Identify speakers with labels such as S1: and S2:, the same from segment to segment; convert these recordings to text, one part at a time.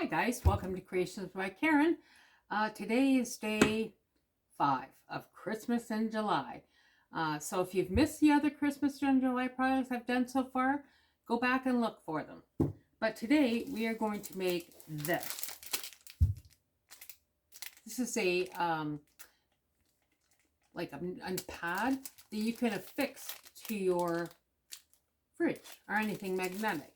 S1: Hi guys, welcome to Creations by Karen. Today is day 5 of Christmas in July. So if you've missed the other Christmas in July projects I've done so far, go back and look for them. But today we are going to make this. This is a pad that you can affix to your fridge or anything magnetic.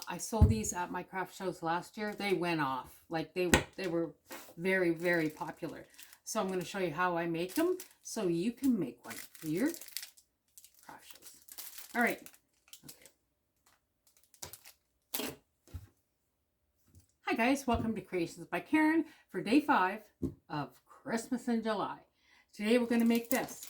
S1: I sold these at my craft shows last year. They went off. Like they were very, very popular. So I'm going to show you how I make them so you can make one for your craft shows. All right. Okay. Hi guys, welcome to Creations by Karen for day 5 of Christmas in July. Today we're going to make this.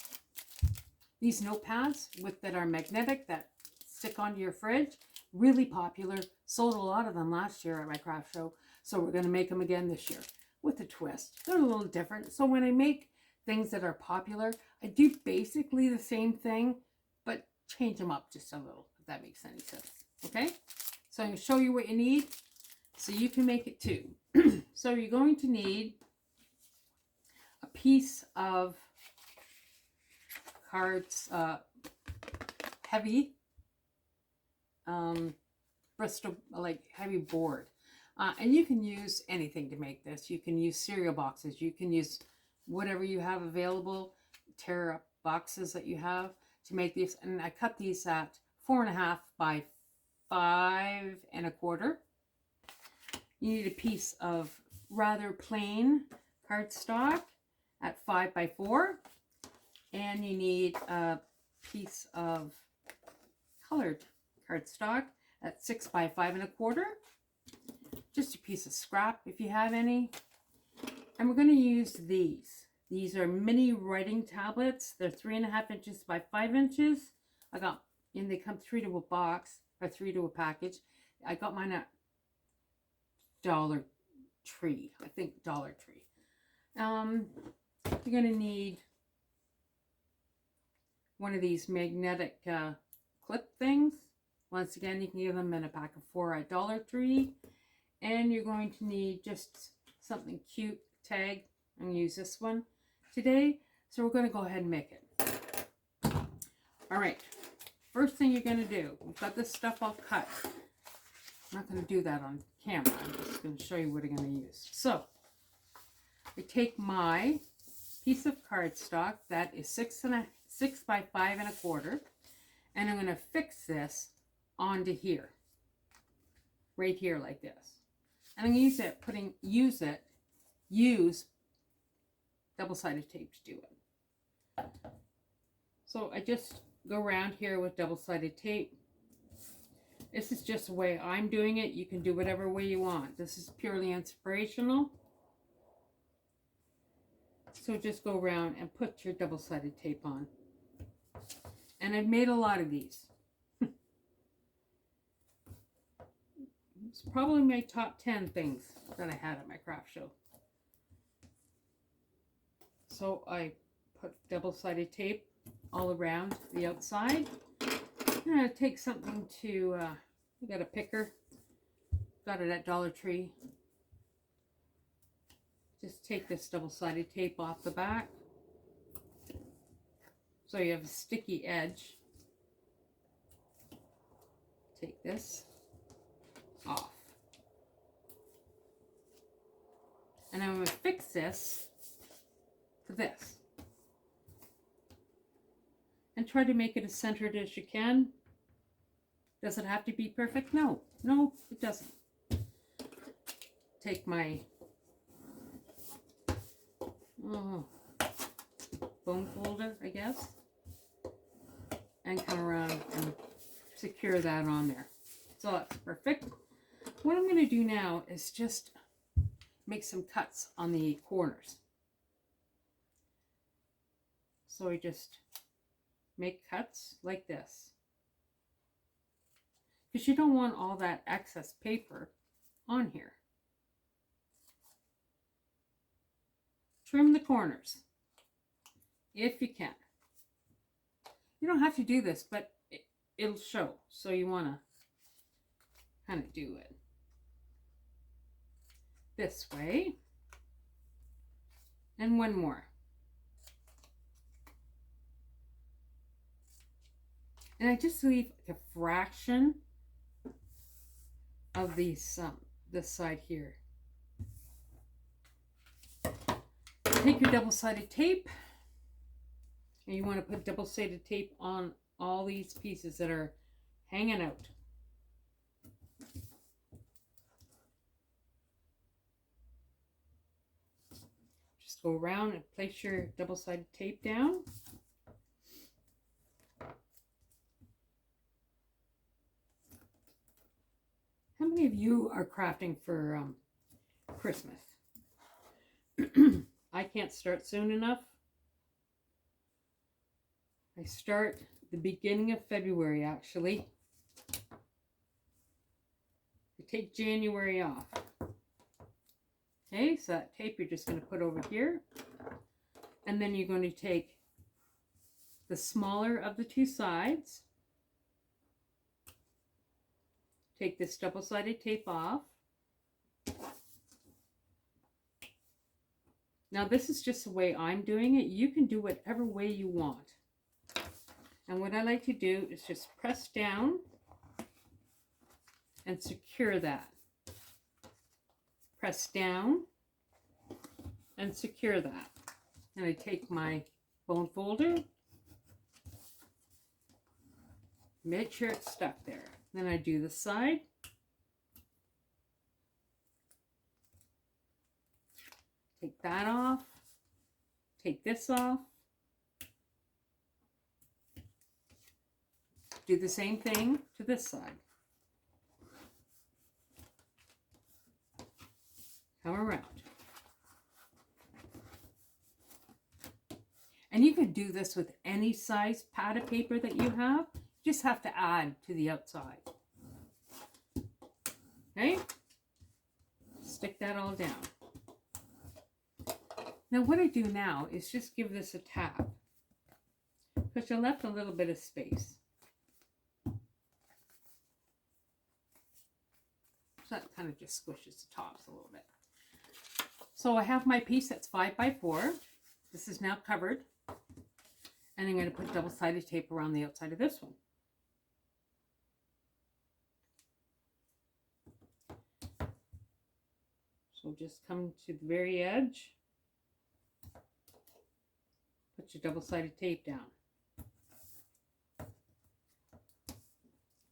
S1: These notepads that are magnetic that stick onto your fridge. Really popular. Sold a lot of them last year at my craft show. So we're going to make them again this year with a twist. They're a little different. So when I make things that are popular, I do basically the same thing, but change them up just a little, if that makes any sense. Okay? So I'm going to show you what you need so you can make it too. So you're going to need a piece of cards, heavy Bristol, like heavy board, and you can use anything to make this. You can use cereal boxes, you can use whatever you have available, tear up boxes that you have to make these. And I cut these at 4.5 by 5.25. You need a piece of rather plain cardstock at 5 by 4, and you need a piece of colored cardstock at 6 by 5.25. Just a piece of scrap if you have any. And we're going to use these. These are mini writing tablets. They're 3.5 inches by 5 inches. And they come 3 to a box or 3 to a package. I got mine at Dollar Tree. I think Dollar Tree. You're going to need one of these magnetic clip things. Once again, you can get them in a pack of 4 at Dollar Tree. And you're going to need just something cute, tag. I'm going to use this one today. So we're going to go ahead and make it. All right. First thing you're going to do, we've got this stuff all cut. I'm not going to do that on camera. I'm just going to show you what I'm going to use. So I take my piece of cardstock that is 6 by 5.25. And I'm going to fix this onto here, right here like this. And I'm going to use double-sided tape to do it. So I just go around here with double-sided tape. This is just the way I'm doing it. You can do whatever way you want. This is purely inspirational. So just go around and put your double-sided tape on. And I've made a lot of these. It's probably my top 10 things that I had at my craft show. So I put double-sided tape all around the outside. I'm going to take something to, I got a picker. Got it at Dollar Tree. Just take this double-sided tape off the back. So you have a sticky edge. Take this off. And I'm going to fix this to this. And try to make it as centered as you can. Does it have to be perfect? No. No, it doesn't. Take my bone folder, I guess. And come around and secure that on there. So that's perfect. What I'm going to do now is just make some cuts on the corners. So I just make cuts like this. Because you don't want all that excess paper on here. Trim the corners if you can. You don't have to do this, but it'll show. So you want to kind of do it. this way. And one more. And I just leave a fraction of these this side here. Take your double-sided tape, and you want to put double-sided tape on all these pieces that are hanging out. Just go around and place your double-sided tape down. How many of you are crafting for Christmas? I can't start soon enough. I start the beginning of February, actually. I take January off. Okay, so that tape you're just going to put over here. And then you're going to take the smaller of the two sides. Take this double-sided tape off. Now this is just the way I'm doing it. You can do whatever way you want. And what I like to do is just press down and secure that. Press down and secure that. And I take my bone folder, make sure it's stuck there. Then I do the side. Take that off. Take this off. Do the same thing to this side. Come around. And you could do this with any size pad of paper that you have. You just have to add to the outside. Okay? Stick that all down. Now what I do now is just give this a tap, because you left a little bit of space. So that kind of just squishes the tops a little bit. So I have my piece that's 5 by 4. This is now covered. And I'm going to put double-sided tape around the outside of this one. So just come to the very edge. Put your double-sided tape down.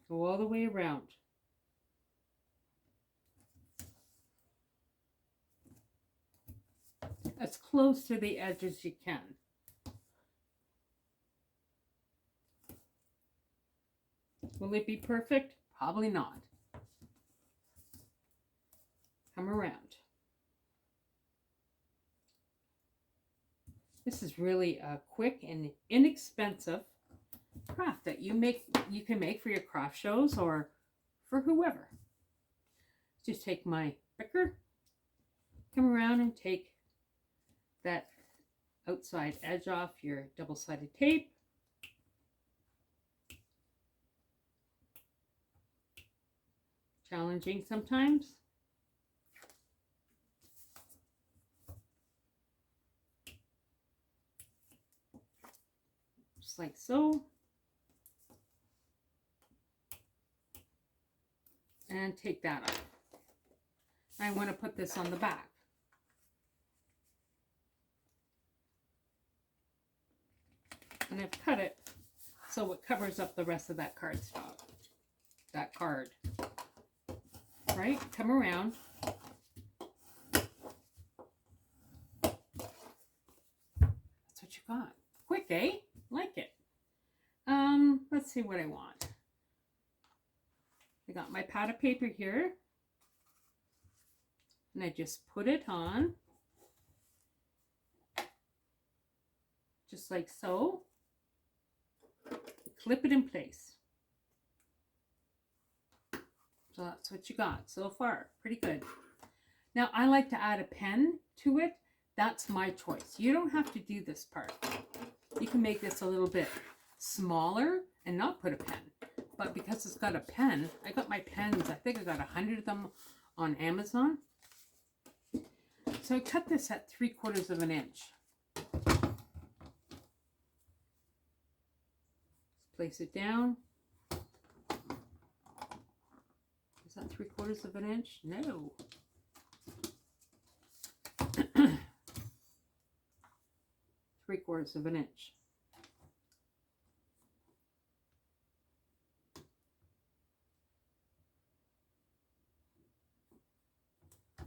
S1: Go all the way around. As close to the edge as you can. Will it be perfect? Probably not. Come around. This is really a quick and inexpensive craft that you can make for your craft shows or for whoever. Just take my picker, come around and take that outside edge off your double-sided tape. Challenging sometimes. Just like so. And take that off. I want to put this on the back. And I've cut it so it covers up the rest of that cardstock. That card. Right? Come around. That's what you got. Quick, eh? Like it. Let's see what I want. I got my pad of paper here. And I just put it on. Just like so. Clip it in place. So that's what you got so far. Pretty good. Now I like to add a pen to it. That's my choice. You don't have to do this part. You can make this a little bit smaller and not put a pen. But because it's got a pen, I got my pens, I think I got 100 of them on Amazon. So I cut this at 3/4 of an inch. Place it down. Is that 3/4 of an inch? No. 3/4 of an inch.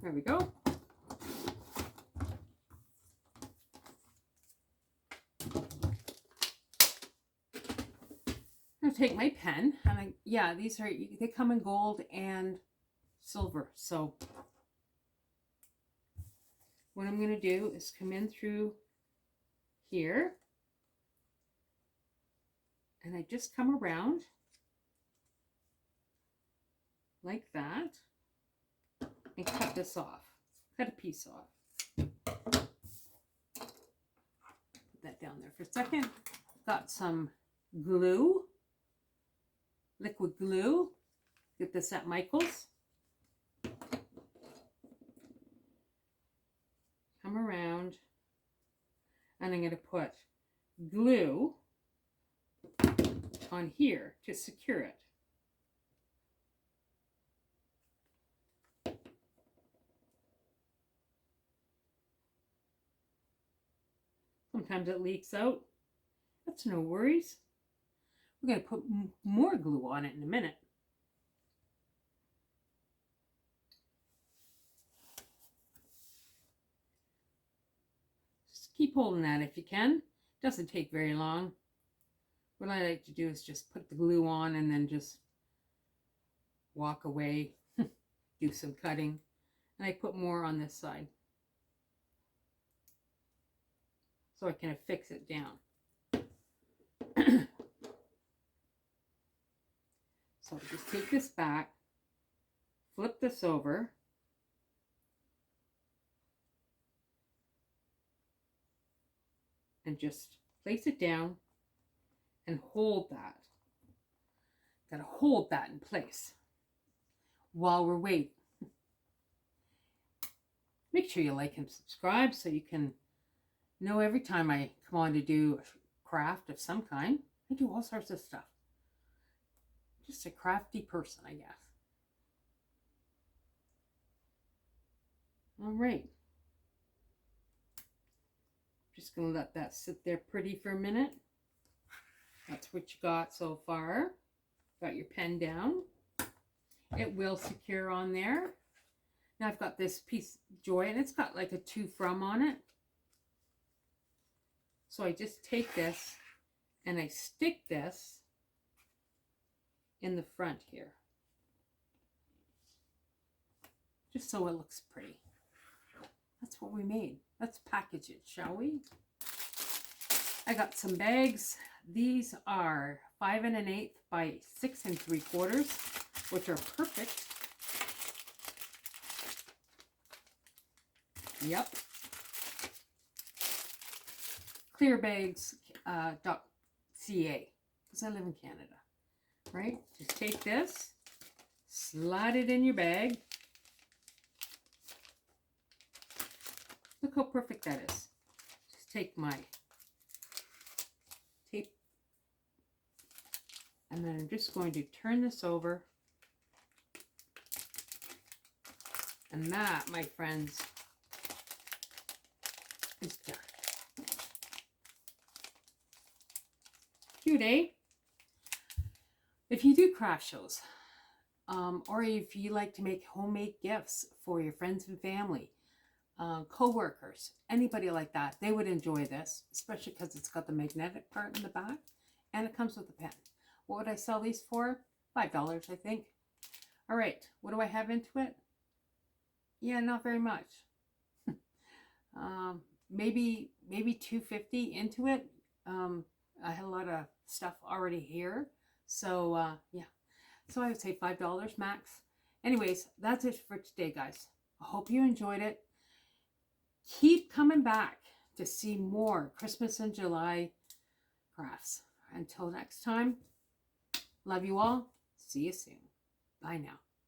S1: There we go. I'm going to take my pen, and yeah, these are, they come in gold and silver. So what I'm going to do is come in through here, and I just come around like that and cut this off, cut a piece off. Put that down there for a second. Got some glue, liquid glue. Get this at Michael's. Come around, and I'm going to put glue on here to secure it. Sometimes it leaks out. That's no worries. We're going to put more glue on it in a minute. Just keep holding that if you can. Doesn't take very long. What I like to do is just put the glue on and then just walk away, do some cutting. And I put more on this side, so I can affix it down. So just take this back, flip this over, and just place it down and hold that. Gotta hold that in place while we're waiting. Make sure you like and subscribe so you can know every time I come on to do a craft of some kind. I do all sorts of stuff. Just a crafty person, I guess. All right. Just going to let that sit there pretty for a minute. That's what you got so far. Got your pen down. It will secure on there. Now I've got this piece Joy, and it's got like a to from on it. So I just take this and I stick this in the front here, just so it looks pretty. That's what we made. Let's package it, shall we? I got some bags. These are 5 1/8 by 6 3/4, which are perfect. Yep. Clearbags.ca, because I live in Canada. Right? Just take this, slide it in your bag. Look how perfect that is. Just take my tape, and then I'm just going to turn this over. And that, my friends, is done. Cute, eh? If you do craft shows, or if you like to make homemade gifts for your friends and family, co-workers, anybody like that, they would enjoy this, especially because it's got the magnetic part in the back, and it comes with a pen. What would I sell these for? $5, I think. All right, what do I have into it? Yeah, not very much. Maybe $2.50 into it. I had a lot of stuff already here. So, yeah. So I would say $5 max. Anyways, that's it for today, guys. I hope you enjoyed it. Keep coming back to see more Christmas and July crafts. Until next time, love you all. See you soon. Bye now.